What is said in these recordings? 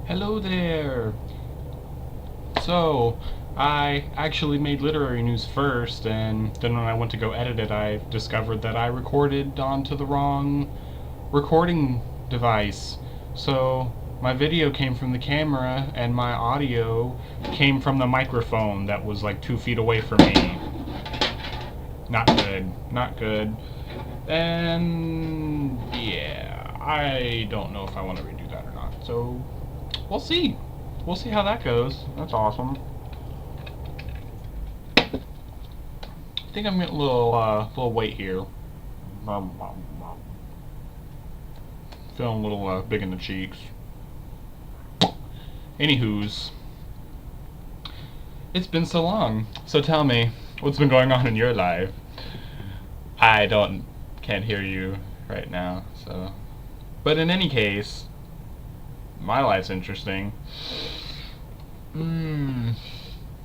Hello there! So, I actually made literary news first, and then when I went to go edit it, I discovered that I recorded onto the wrong recording device. So, my video came from the camera, and my audio came from the microphone that was like 2 feet away from me. Not good. Not good. And yeah, I don't know if I want to redo that or not. So, we'll see. We'll see how that goes. That's awesome. I think I'm getting a little weight here. Feeling a little big in the cheeks. Anywho's, it's been so long. So tell me, what's been going on in your life? I can't hear you right now. So, but in any case, my life's interesting.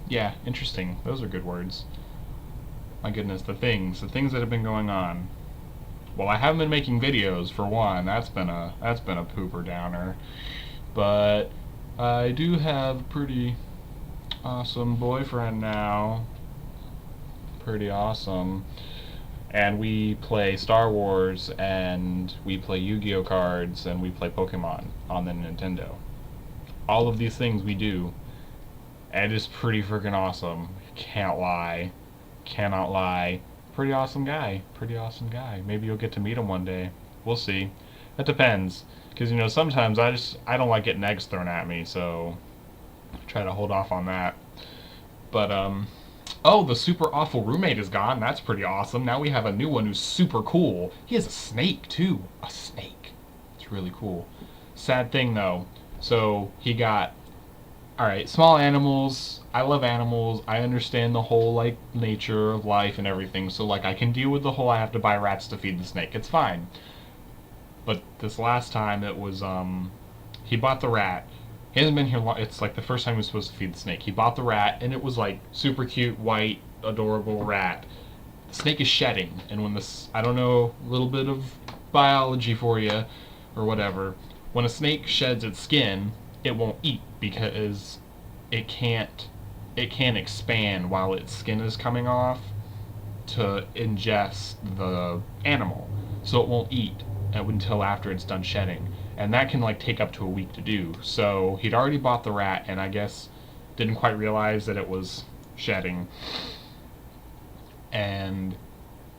Yeah, interesting. Those are good words. My goodness, the things that have been going on. Well, I haven't been making videos for one. That's been a pooper downer. But I do have a pretty awesome boyfriend now. Pretty awesome. And we play Star Wars, and we play Yu-Gi-Oh cards, and we play Pokemon on the Nintendo. All of these things we do, and it is pretty freaking awesome. Can't lie. Cannot lie. Pretty awesome guy. Pretty awesome guy. Maybe you'll get to meet him one day. We'll see. That depends. Because, sometimes I don't like getting eggs thrown at me, so I try to hold off on that. But, oh, the super awful roommate is gone. That's pretty awesome. Now we have a new one who's super cool. He has a snake, too. A snake. It's really cool. Sad thing, though. So, he got... Alright, small animals. I love animals. I understand the whole, nature of life and everything. So, I can deal with the whole I have to buy rats to feed the snake. It's fine. But this last time, it was, he bought the rat. He hasn't been here long. It's, the first time he was supposed to feed the snake. He bought the rat, and it was, super cute, white, adorable rat. The snake is shedding. And when this... I don't know, a little bit of biology for you, or whatever. When a snake sheds its skin, it won't eat because it can't expand while its skin is coming off to ingest the animal, so it won't eat until after it's done shedding, and that can take up to a week to do. So he'd already bought the rat, and I guess didn't quite realize that it was shedding, and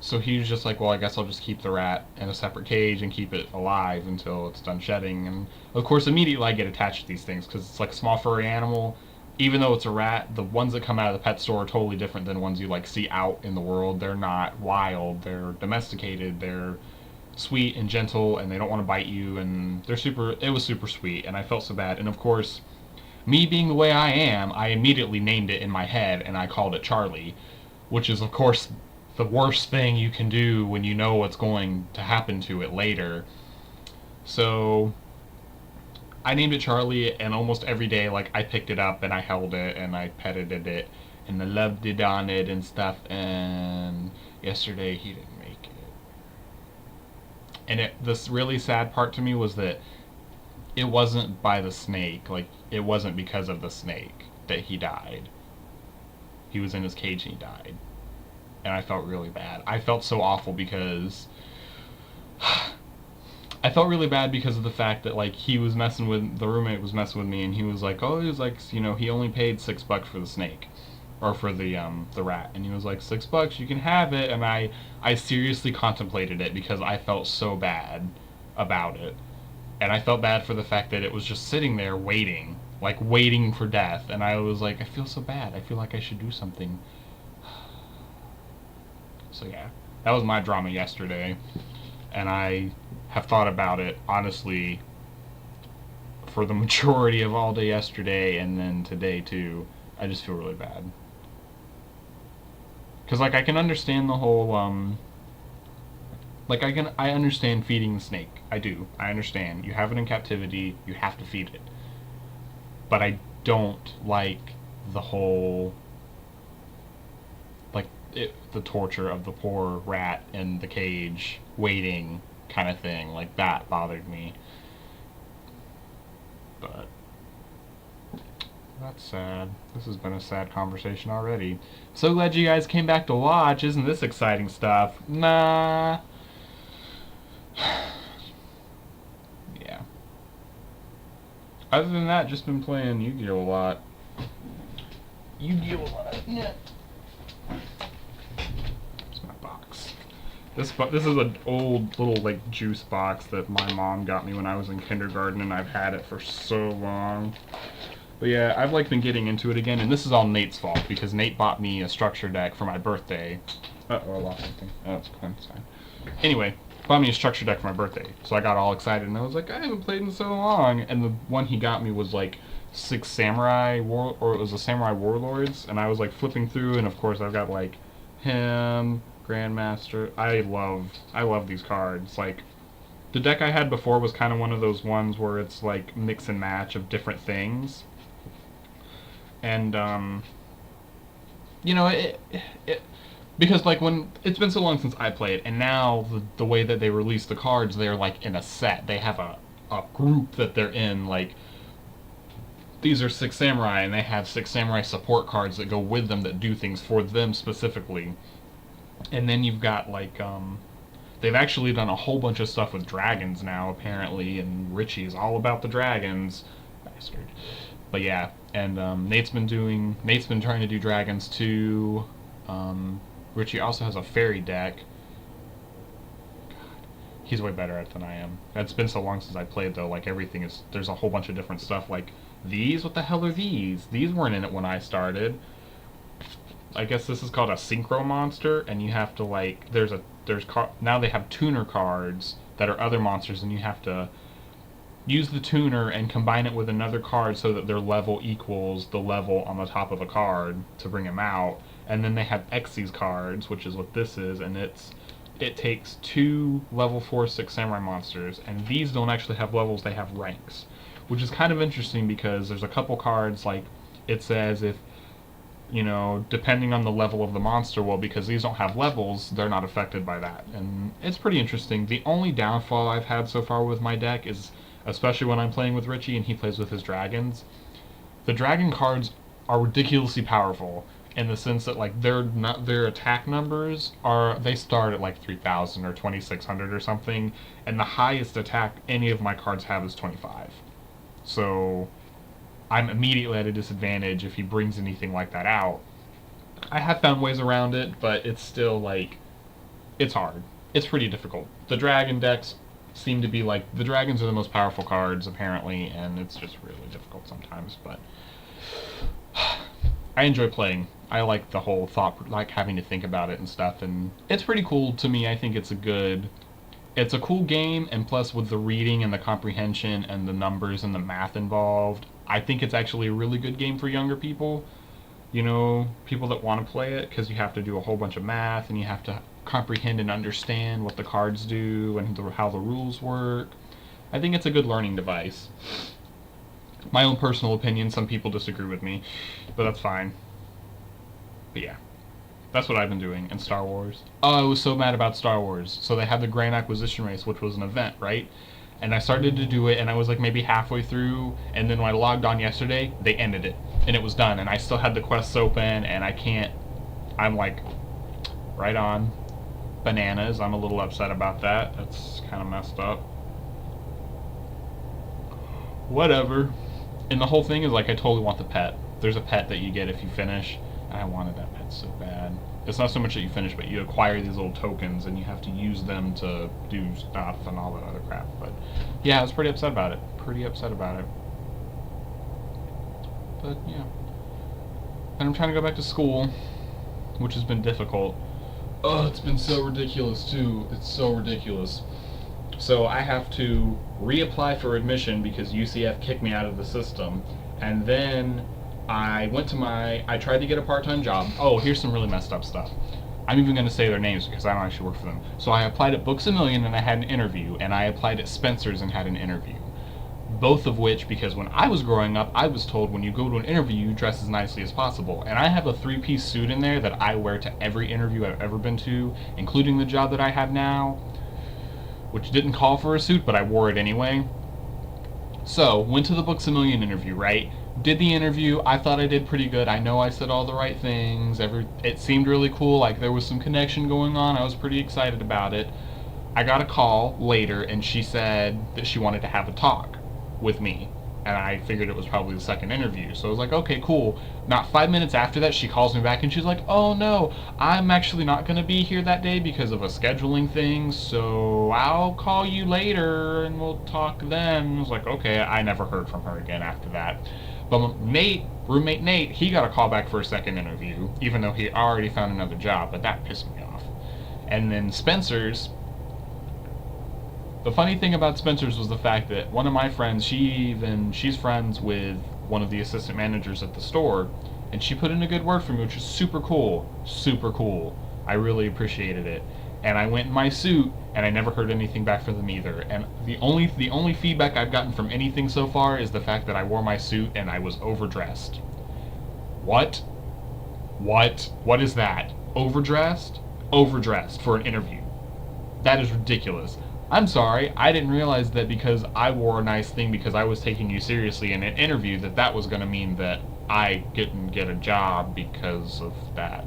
so he was just like, well, I guess I'll just keep the rat in a separate cage and keep it alive until it's done shedding. And of course, immediately I get attached to these things because it's like a small furry animal. Even though it's a rat, the ones that come out of the pet store are totally different than ones you see out in the world. They're not wild. They're domesticated. They're sweet and gentle, and they don't want to bite you. And it was super sweet, and I felt so bad. And of course, me being the way I am, I immediately named it in my head, and I called it Charlie, which is of course the worst thing you can do when you know what's going to happen to it later. So I named it Charlie, and almost every day, I picked it up and I held it and I petted it and I loved it on it and stuff. And yesterday he didn't make it. And this really sad part to me was that it wasn't by the snake. It wasn't because of the snake that he died. He was in his cage and he died. And I felt really bad. I felt so awful because I felt really bad because of the fact that the roommate was messing with me, and he was like, oh, he was like, he only paid $6 for the snake, or for the rat, and he was like, $6, you can have it. And I seriously contemplated it because I felt so bad about it, and I felt bad for the fact that it was just sitting there waiting for death, and I was like, I feel so bad. I feel like I should do something. So yeah, that was my drama yesterday, and I have thought about it, honestly, for the majority of all day yesterday, and then today too. I just feel really bad. Because, I can understand the whole, I understand feeding the snake. I do. I understand. You have it in captivity, you have to feed it. But I don't like the whole the torture of the poor rat in the cage waiting kind of thing. That bothered me. But That's sad. This has been a sad conversation already. So glad you guys came back to watch. Isn't this exciting stuff? Nah. Yeah. Other than that, just been playing Yu-Gi-Oh! A lot. Yu-Gi-Oh! A lot. Yeah. It's my box. This is an old little like juice box that my mom got me when I was in kindergarten, and I've had it for so long. But yeah, I've like been getting into it again, and this is all Nate's fault because Nate bought me a structure deck for my birthday. Uh-oh, I lost something. Oh, it's fine. Anyway, bought me a structure deck for my birthday, so I got all excited, and I was like, I haven't played in so long. And the one he got me was like 6 Samurai or it was a Samurai Warlords, and I was like flipping through, and of course I've got like him, Grandmaster. I love these cards. Like, the deck I had before was kind of one of those ones where it's like mix and match of different things. And you know, it because like when it's been so long since I played, and now the way that they release the cards, they're like in a set. They have a group that they're in. Like, these are 6 Samurai, and they have 6 Samurai support cards that go with them that do things for them specifically. And then you've got like they've actually done a whole bunch of stuff with dragons now apparently, and Richie's all about the dragons, bastard. But yeah, and Nate's been trying to do dragons too. Richie also has a fairy deck. God, he's way better at it than I am. It's been so long since I played though. Like, everything is, there's a whole bunch of different stuff. Like these, what the hell are these? These weren't in it when I started. I guess this is called a synchro monster, and you have to like now they have tuner cards that are other monsters, and you have to use the tuner and combine it with another card so that their level equals the level on the top of a card to bring them out. And then they have Xyz cards, which is what this is, and it takes 2 level 4 6 Samurai monsters, and these don't actually have levels, they have ranks, which is kind of interesting because there's a couple cards like it says if, you know, depending on the level of the monster, well, because these don't have levels, they're not affected by that. And it's pretty interesting. The only downfall I've had so far with my deck is, especially when I'm playing with Richie and he plays with his dragons, the dragon cards are ridiculously powerful in the sense that like their attack numbers they start at like 3,000 or 2,600 or something, and the highest attack any of my cards have is 25. So I'm immediately at a disadvantage if he brings anything like that out. I have found ways around it, but it's still like, it's hard. It's pretty difficult. The dragon decks seem to be like, the dragons are the most powerful cards apparently, and it's just really difficult sometimes, but I enjoy playing. I like the whole thought, like having to think about it and stuff, and it's pretty cool to me. I think it's a cool game, and plus with the reading and the comprehension and the numbers and the math involved, I think it's actually a really good game for younger people. You know, people that want to play it, because you have to do a whole bunch of math and you have to comprehend and understand what the cards do and how the rules work. I think it's a good learning device. My own personal opinion, some people disagree with me, but that's fine. But yeah, that's what I've been doing in Star Wars. Oh, I was so mad about Star Wars. So they had the Grand Acquisition Race, which was an event, right? And I started to do it, and I was like maybe halfway through, and then when I logged on yesterday, they ended it, and it was done, and I still had the quests open, and I'm like, right on, bananas. I'm a little upset about that. That's kind of messed up. Whatever. And the whole thing is like, I totally want the pet. There's a pet that you get if you finish, and I wanted that pet so bad. It's not so much that you finish, but you acquire these little tokens, and you have to use them to do stuff and all that other crap. But yeah, I was pretty upset about it. But yeah. And I'm trying to go back to school, which has been difficult. Oh, it's been so ridiculous too. It's so ridiculous. So I have to reapply for admission because UCF kicked me out of the system, and then I tried to get a part-time job. Oh, here's some really messed up stuff. I'm even going to say their names because I don't actually work for them. So I applied at Books A Million and I had an interview, and I applied at Spencer's and had an interview. Both of which, because when I was growing up, I was told when you go to an interview, you dress as nicely as possible. And I have a 3-piece suit in there that I wear to every interview I've ever been to, including the job that I have now, which didn't call for a suit, but I wore it anyway. So, went to the Books A Million interview, right? Did the interview. I thought I did pretty good. I know I said all the right things. It seemed really cool. Like there was some connection going on. I was pretty excited about it. I got a call later, and she said that she wanted to have a talk with me. And I figured it was probably the second interview. So I was like, okay, cool. Not 5 minutes after that, she calls me back and she's like, oh no, I'm actually not going to be here that day because of a scheduling thing. So I'll call you later and we'll talk then. I was like, okay, I never heard from her again after that. But roommate Nate, he got a call back for a second interview, even though he already found another job. But that pissed me off. And then Spencer's, the funny thing about Spencer's was the fact that one of my friends, she's friends with one of the assistant managers at the store, and she put in a good word for me, which is super cool. Super cool. I really appreciated it. And I went in my suit, and I never heard anything back from them either. And the only feedback I've gotten from anything so far is the fact that I wore my suit and I was overdressed. What? What is that? Overdressed? Overdressed for an interview. That is ridiculous. I'm sorry, I didn't realize that because I wore a nice thing because I was taking you seriously in an interview that was going to mean that I didn't get a job because of that.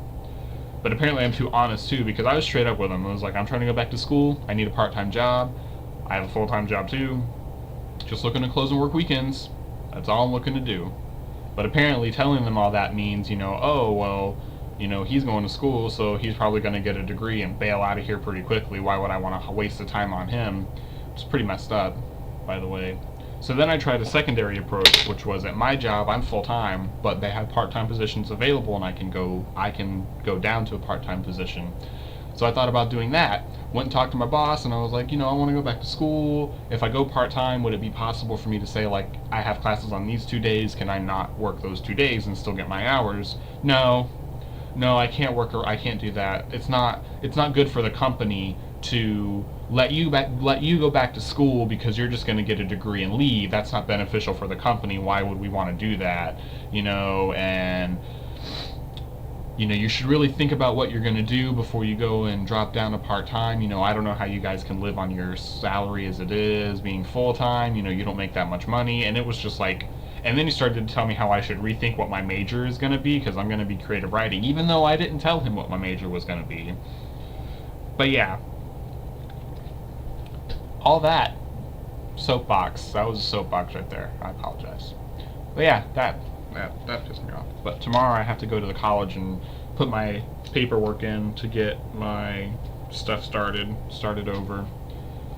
But apparently I'm too honest too, because I was straight up with him. I was like, I'm trying to go back to school, I need a part-time job, I have a full-time job too, just looking to close and work weekends, that's all I'm looking to do. But apparently telling them all that means, oh, well, he's going to school, so he's probably going to get a degree and bail out of here pretty quickly. Why would I want to waste the time on him? It's pretty messed up, by the way. So then I tried a secondary approach, which was at my job, I'm full-time, but they have part-time positions available, and I can go down to a part-time position. So I thought about doing that. Went and talked to my boss, and I was like, I want to go back to school. If I go part-time, would it be possible for me to say, like, I have classes on these 2 days, can I not work those 2 days and still get my hours? No, I can't work, or I can't do that. It's not good for the company to let you go back to school because you're just going to get a degree and leave. That's not beneficial for the company. Why would we want to do that? And you should really think about what you're going to do before you go and drop down to part-time. I don't know how you guys can live on your salary as it is being full-time. You don't make that much money. And it was just like, and then he started to tell me how I should rethink what my major is going to be, because I'm going to be creative writing, even though I didn't tell him what my major was going to be. But yeah, all that soapbox. That was a soapbox right there. I apologize. But yeah, that pissed me off. But tomorrow I have to go to the college and put my paperwork in to get my stuff started over.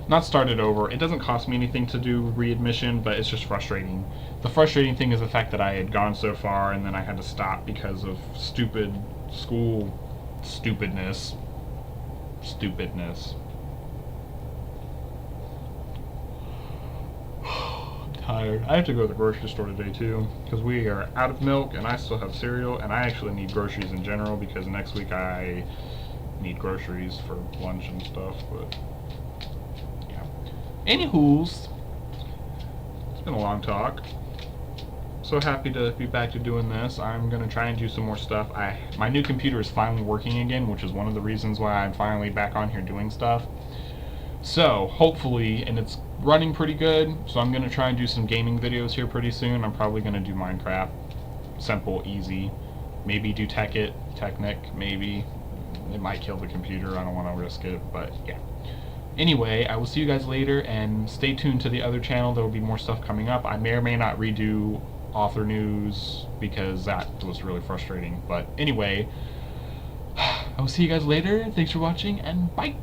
Not started over. It doesn't cost me anything to do readmission, but it's just frustrating. The frustrating thing is the fact that I had gone so far and then I had to stop because of stupid school stupidness. I'm tired. I have to go to the grocery store today too, because we are out of milk and I still have cereal, and I actually need groceries in general because next week I need groceries for lunch and stuff, but anywho's, it's been a long talk. So happy to be back to doing this. I'm going to try and do some more stuff. My new computer is finally working again, which is one of the reasons why I'm finally back on here doing stuff. So, hopefully, and it's running pretty good, so I'm going to try and do some gaming videos here pretty soon. I'm probably going to do Minecraft. Simple, easy. Maybe do Technic, maybe. It might kill the computer, I don't want to risk it, but yeah. Anyway, I will see you guys later, and stay tuned to the other channel. There will be more stuff coming up. I may or may not redo author news because that was really frustrating. But anyway, I will see you guys later. Thanks for watching, and bye!